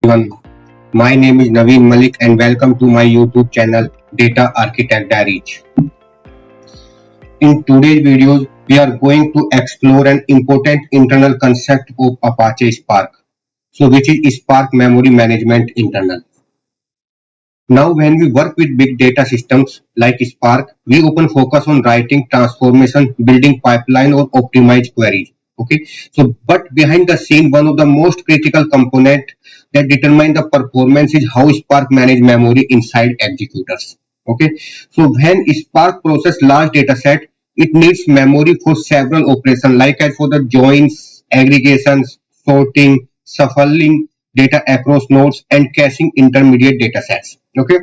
everyone. My name is Naveen Malik and welcome to my YouTube channel Data Architect Diaries. In today's videos, we are going to explore an important internal concept of Apache Spark, which is Spark Memory Management Internal. Now, when we work with big data systems like Spark, we often focus on writing transformation, building pipeline, or optimize queries. Okay, but behind the scene, one of the most critical component that determine the performance is how Spark manage memory inside executors. Okay, so when Spark process large data set, it needs memory for several operations, like as for the joins, aggregations, sorting, shuffling data across nodes, and caching intermediate data sets. Okay,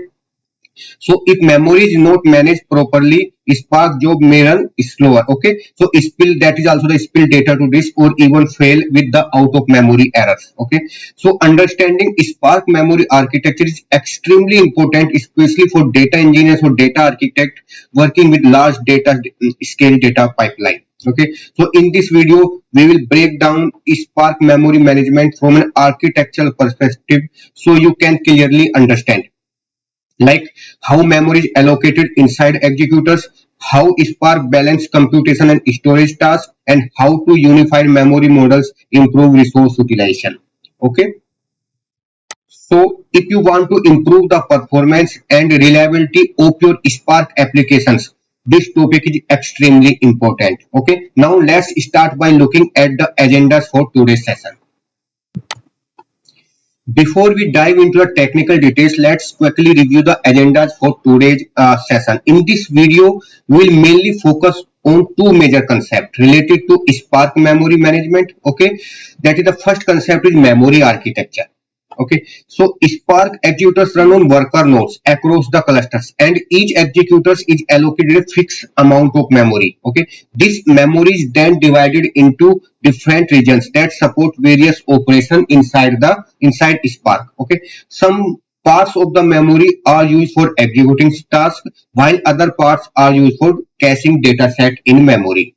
so if memory is not managed properly, Spark job may run slower. Okay, so spill, that is also the spill data to disk or even fail with the out of memory errors. Okay, so understanding Spark memory architecture is extremely important, especially for data engineers or data architect working with large data scale data pipeline. Okay, so in this video we will break down Spark memory management from an architectural perspective so you can clearly understand, like how memory is allocated inside executors, how Spark balance computation and storage tasks, and how to unified memory models improve resource utilization. Okay, so if you want to improve the performance and reliability of your Spark applications, this topic is extremely important. Okay, now let's start by looking at the agendas for today's session. Before we dive into the technical details, let's quickly review the agendas for today's session. In this video, we will mainly focus on two major concepts related to Spark memory management. Okay, that is, the first concept is memory architecture. Okay, so Spark executors run on worker nodes across the clusters, and each executor is allocated a fixed amount of memory. Okay, this memory is then divided into different regions that support various operations inside Spark. Okay, some parts of the memory are used for executing tasks, while other parts are used for caching data set in memory.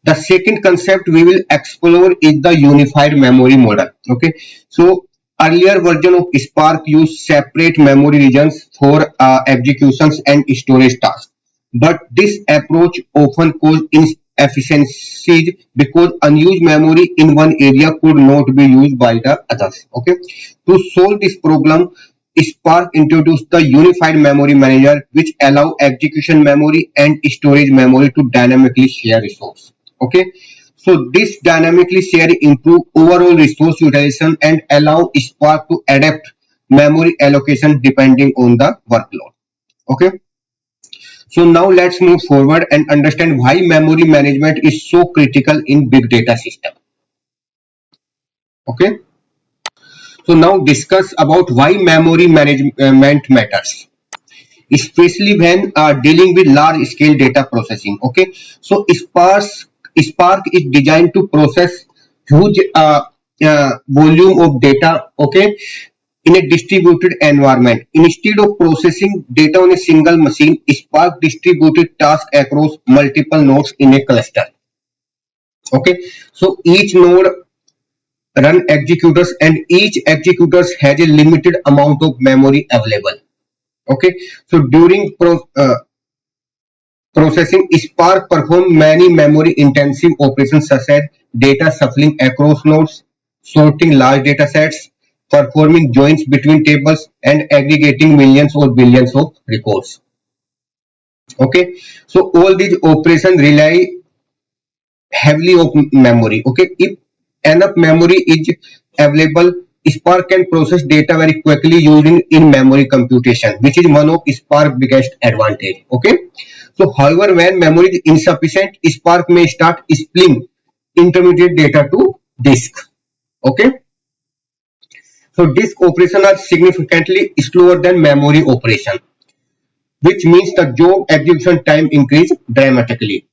The second concept we will explore is the unified memory model. Okay, so earlier version of Spark used separate memory regions for executions and storage tasks, but this approach often caused inefficiencies because unused memory in one area could not be used by the others. Okay, to solve this problem, Spark introduced the unified memory manager, which allow execution memory and storage memory to dynamically share resource. Okay, so this dynamically share improve overall resource utilization and allow Spark to adapt memory allocation depending on the workload. Okay, so now let's move forward and understand why memory management is so critical in big data system. Okay, so now discuss about why memory management matters, especially when dealing with large scale data processing. Okay, so Spark is designed to process huge volume of data. Okay, in a distributed environment. Instead of processing data on a single machine, Spark distributed tasks across multiple nodes in a cluster. Okay, so each node run executors, and each executors has a limited amount of memory available. Okay, so during processing, Spark perform many memory intensive operations such as data shuffling across nodes, sorting large data sets, performing joins between tables, and aggregating millions or billions of records. Okay, so all these operations rely heavily on memory. Okay, if enough memory is available, Spark can process data very quickly using in-memory computation, which is one of Spark's biggest advantage. Okay, so however, when memory is insufficient, Spark may start spilling intermediate data to disk. Okay, so disk operations are significantly slower than memory operation, which means the job execution time increase dramatically.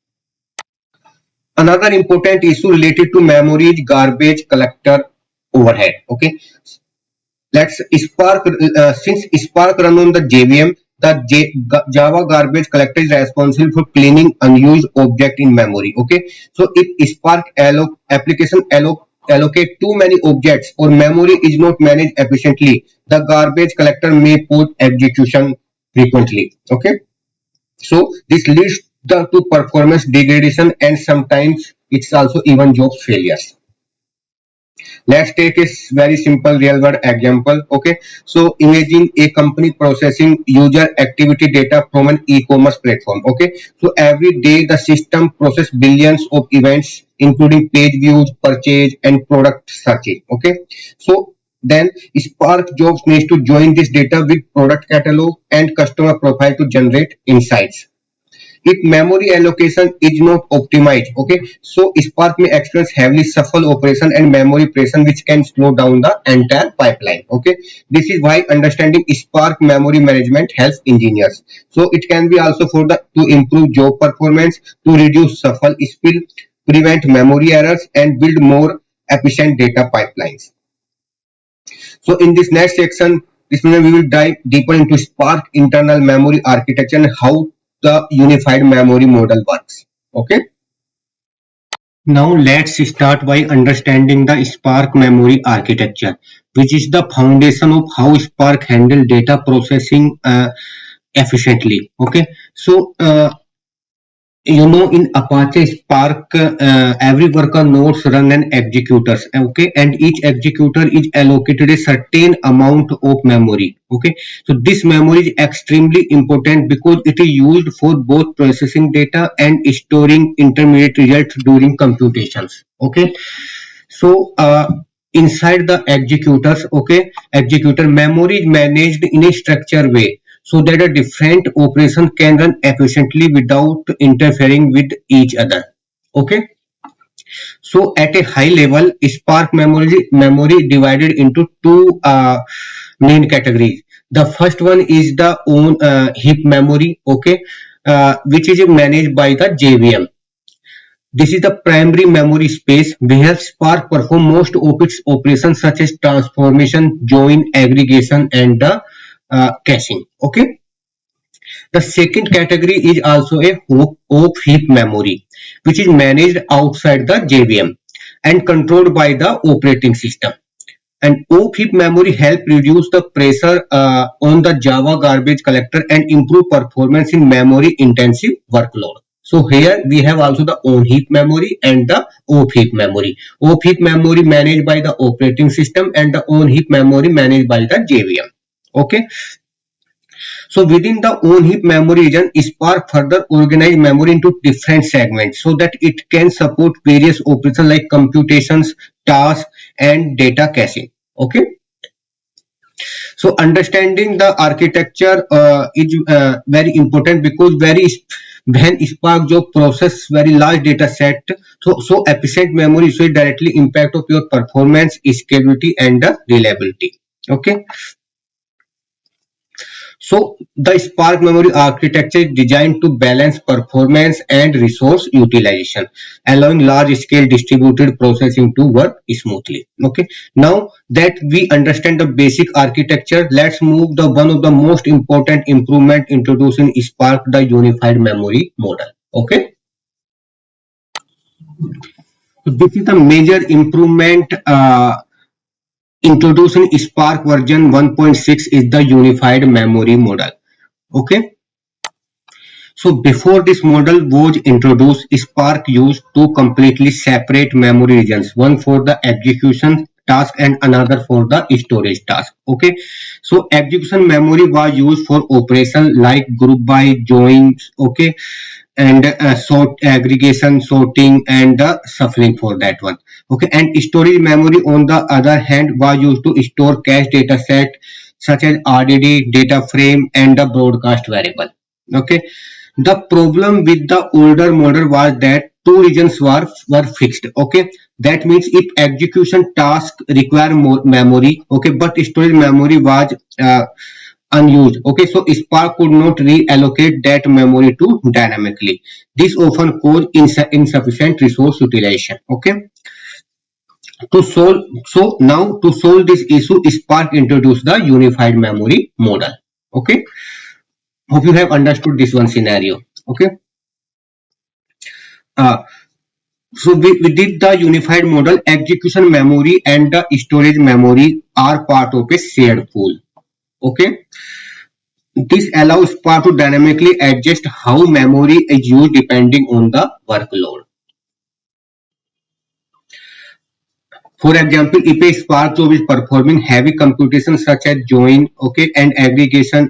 Another important issue related to memory is garbage collector overhead. Okay, let's Spark since Spark run on the JVM, the Java garbage collector is responsible for cleaning unused object in memory. Okay, so if Spark application allocate too many objects or memory is not managed efficiently, the garbage collector may pause execution frequently. Okay, so this leads to performance degradation and sometimes it's also even job failures. Let's take a very simple real world example. Okay, so imagine a company processing user activity data from an e-commerce platform. Okay, so every day the system process billions of events including page views, purchase and product searching. Okay, so then Spark Jobs needs to join this data with product catalog and customer profile to generate insights. If memory allocation is not optimized, okay, so Spark may experience heavily shuffle operation and memory pressure which can slow down the entire pipeline. Okay, this is why understanding Spark memory management helps engineers. So it can be also for the to improve job performance, to reduce shuffle spill, prevent memory errors and build more efficient data pipelines. So in this next section, we will dive deeper into Spark internal memory architecture and how the unified memory model works. Okay. Now let's start by understanding the Spark memory architecture, which is the foundation of how Spark handle data processing efficiently. Okay. So in Apache Spark, every worker nodes run an executors. Okay, and each executor is allocated a certain amount of memory. Okay, so this memory is extremely important because it is used for both processing data and storing intermediate results during computations. Okay, so inside the executors, okay, executor memory is managed in a structured way so that a different operation can run efficiently without interfering with each other. Okay, so at a high level, Spark memory divided into two main categories. The first one is the own heap memory, okay, which is managed by the JVM. This is the primary memory space where Spark perform most of its operations such as transformation, join, aggregation, and the caching. Okay. The second category is also a hope heap memory, which is managed outside the JVM and controlled by the operating system. And OP heap memory help reduce the pressure on the Java garbage collector and improve performance in memory intensive workload. So here we have also the on heap memory and the OP heap memory. OP heap memory managed by the operating system and the on heap memory managed by the JVM. Okay. So within the own heap memory region, Spark further organize memory into different segments so that it can support various operations like computations, tasks, and data caching. Okay. So understanding the architecture is very important because when Spark job process very large data set, so efficient memory will directly impact of your performance, scalability, and the reliability. Okay. So the Spark memory architecture is designed to balance performance and resource utilization, allowing large-scale distributed processing to work smoothly. Okay. Now that we understand the basic architecture, let's move the one of the most important improvement introduced in Spark, the unified memory model. Okay. So this is the major improvement introduced in Spark version 1.6 is the unified memory model. Okay. So before this model was introduced, Spark used two completely separate memory regions, one for the execution task and another for the storage task. Okay, so execution memory was used for operation like group by, joins, okay, and sort aggregation, sorting, and shuffling for that one. Okay, and storage memory on the other hand was used to store cache data set such as RDD, data frame, and the broadcast variable. Okay, the problem with the older model was that two regions were fixed. Okay, that means if execution task require more memory, okay, but storage memory was unused. Okay, so Spark could not reallocate that memory to dynamically. This often cause insufficient resource utilization. Okay, to solve this issue, Spark introduced the unified memory model. Okay, hope you have understood this one scenario. Okay. Uh, So we did the unified model. Execution memory and the storage memory are part of a shared pool. Okay. This allows Spark to dynamically adjust how memory is used depending on the workload. For example, if a Spark job is performing heavy computation such as join, okay, and aggregation,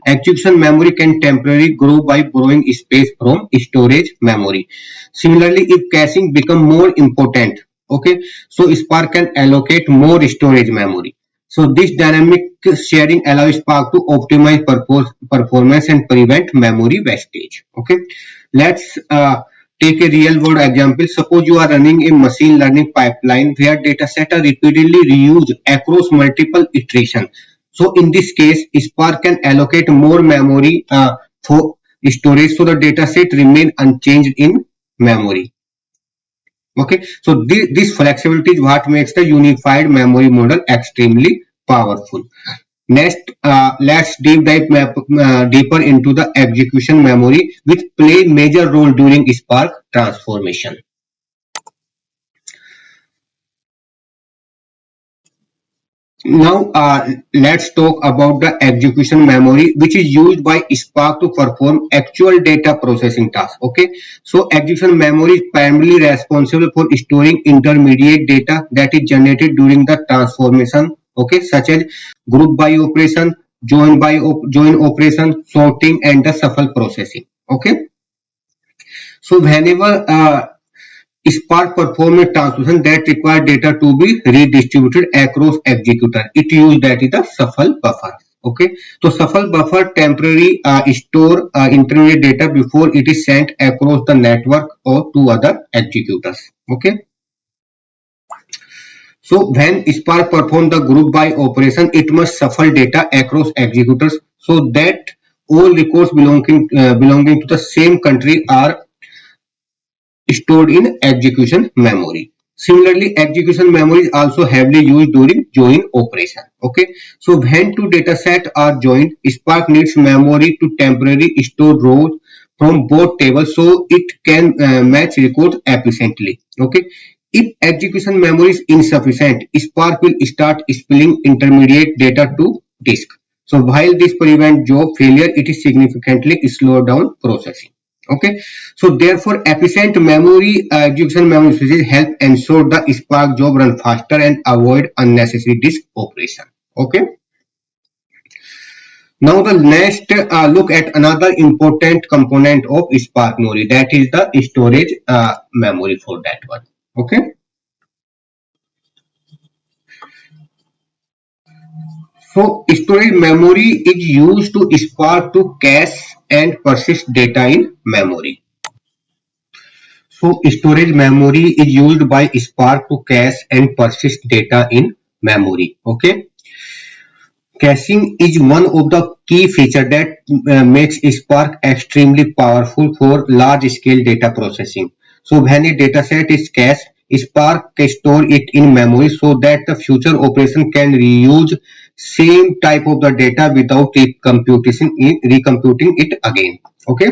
execution memory can temporarily grow by borrowing space from storage memory. Similarly, if caching become more important, okay, so Spark can allocate more storage memory. So this dynamic sharing allows Spark to optimize performance and prevent memory wastage. Okay, let's take a real world example. Suppose you are running a machine learning pipeline where data sets are repeatedly reused across multiple iterations. So in this case, Spark can allocate more memory for storage so the data set remain unchanged in memory. Okay, so this flexibility is what makes the unified memory model extremely powerful. Next, let's deeper into the execution memory, which play major role during Spark transformation. Now, let's talk about the execution memory, which is used by Spark to perform actual data processing tasks. Okay, so execution memory is primarily responsible for storing intermediate data that is generated during the transformation. Okay, such as group by operation, join operation, sorting, and the shuffle processing. Okay, so whenever Spark perform a transformation that require data to be redistributed across executor. It use that is the shuffle buffer. Okay, so shuffle buffer temporarily store intermediate data before it is sent across the network or to other executors. Okay, so when Spark perform the group by operation, it must shuffle data across executors so that all records belonging to the same country are stored in execution memory. Similarly, execution memory is also heavily used during join operation. Okay, so when two datasets are joined, Spark needs memory to temporarily store rows from both tables so it can match records efficiently. Okay, if execution memory is insufficient, Spark will start spilling intermediate data to disk. So while this prevents job failure, it is significantly slow down processing. Okay, so therefore efficient memory execution memory switches help ensure the Spark job run faster and avoid unnecessary disk operation. Okay, now the next look at another important component of Spark memory, that is the storage memory for that one. Okay, so storage memory is used to Spark to cache and persist data in memory. So storage memory is used by Spark to cache and persist data in memory. Okay. Caching is one of the key features that makes Spark extremely powerful for large scale data processing. So when a dataset is cached, Spark can store it in memory so that the future operation can reuse same type of the data without recomputing it again. Okay.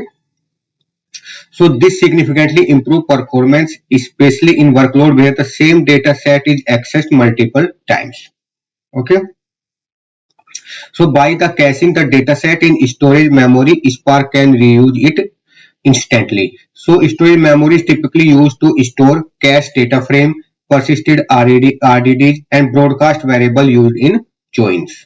So this significantly improve performance, especially in workload where the same data set is accessed multiple times. Okay. So by the caching the data set in storage memory, Spark can reuse it instantly. So storage memory is typically used to store cache data frame, persisted RDDs, and broadcast variable used in joins.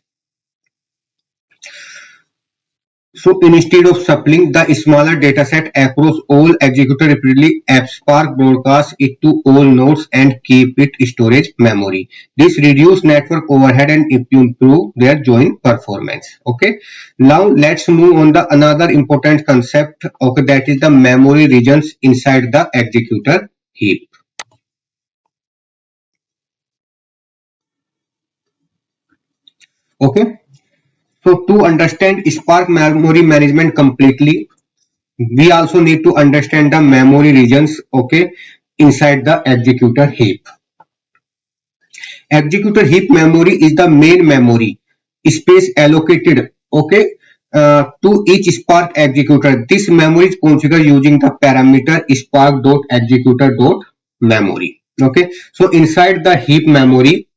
So instead of supplying the smaller dataset across all executor repeatedly, AppSpark broadcasts it to all nodes and keep it storage memory. This reduces network overhead and improve their join performance. Okay. Now let's move on the another important concept. Okay, that is the memory regions inside the executor heap. Okay. So to understand Spark memory management completely, we also need to understand the memory regions, okay, inside the executor heap. Executor heap memory is the main memory space allocated, okay, to each Spark executor. This memory is configured using the parameter spark.executor.memory. Okay, so inside the heap memory,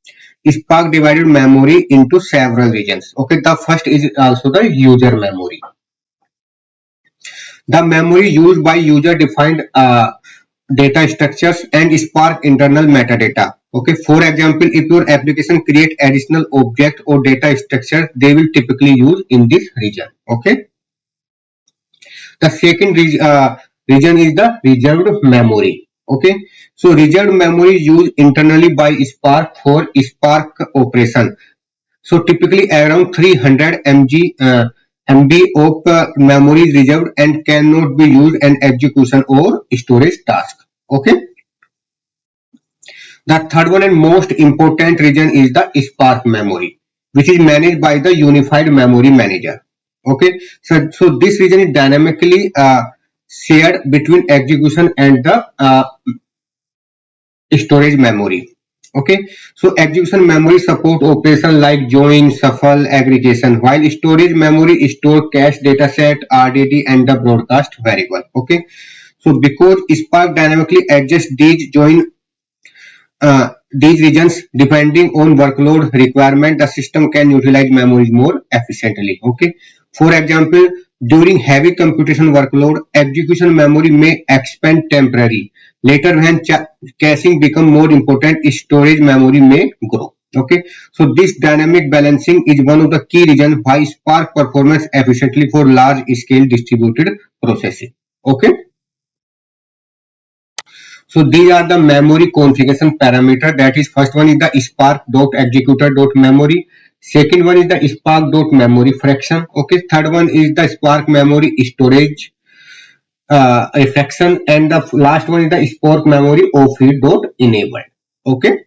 Spark divided memory into several regions. Okay, the first is also the user memory. The memory used by user defined data structures and Spark internal metadata. Okay, for example, if your application create additional object or data structure, they will typically use in this region. Okay, the second region is the reserved memory. Okay, so reserved memory is used internally by Spark for Spark operation. So typically around 300 MB of memory is reserved and cannot be used in execution or storage task. Okay. The third one and most important region is the Spark memory, which is managed by the Unified Memory Manager. Okay, so this region is dynamically shared between execution and the storage memory. Okay, so execution memory support operation like join, shuffle, aggregation, while storage memory store cache dataset, RDD, and the broadcast variable. Okay, so because Spark dynamically adjusts these regions depending on workload requirement, the system can utilize memory more efficiently. Okay, for example, during heavy computation workload, execution memory may expand temporarily. Later, when caching become more important, storage memory may grow. Okay, so this dynamic balancing is one of the key reasons why Spark performs efficiently for large scale distributed processing. Okay. So these are the memory configuration parameter. That is, first one is the spark.executor.memory. Second one is the spark.memory fraction. Okay. Third one is the spark memory storage fraction, and the last one is the spark memory offeed.enable. Okay.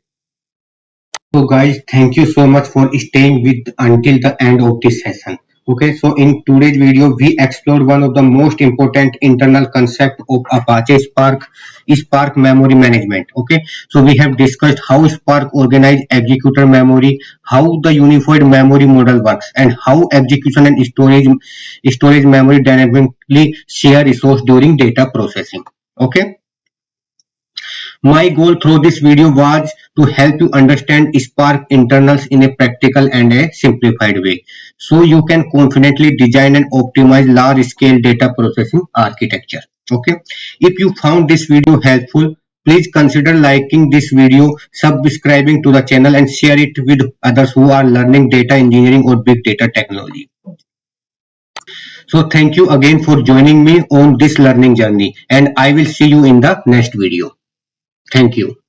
So guys, thank you so much for staying with until the end of this session. Okay, so in today's video, we explored one of the most important internal concept of Apache Spark, Spark memory management. Okay, so we have discussed how Spark organize executor memory, how the unified memory model works, and how execution and storage memory dynamically share resource during data processing. Okay. My goal through this video was to help you understand Spark internals in a practical and a simplified way, so you can confidently design and optimize large-scale data processing architecture. Okay. If you found this video helpful, please consider liking this video, subscribing to the channel, and share it with others who are learning data engineering or big data technology. So thank you again for joining me on this learning journey, and I will see you in the next video. Thank you.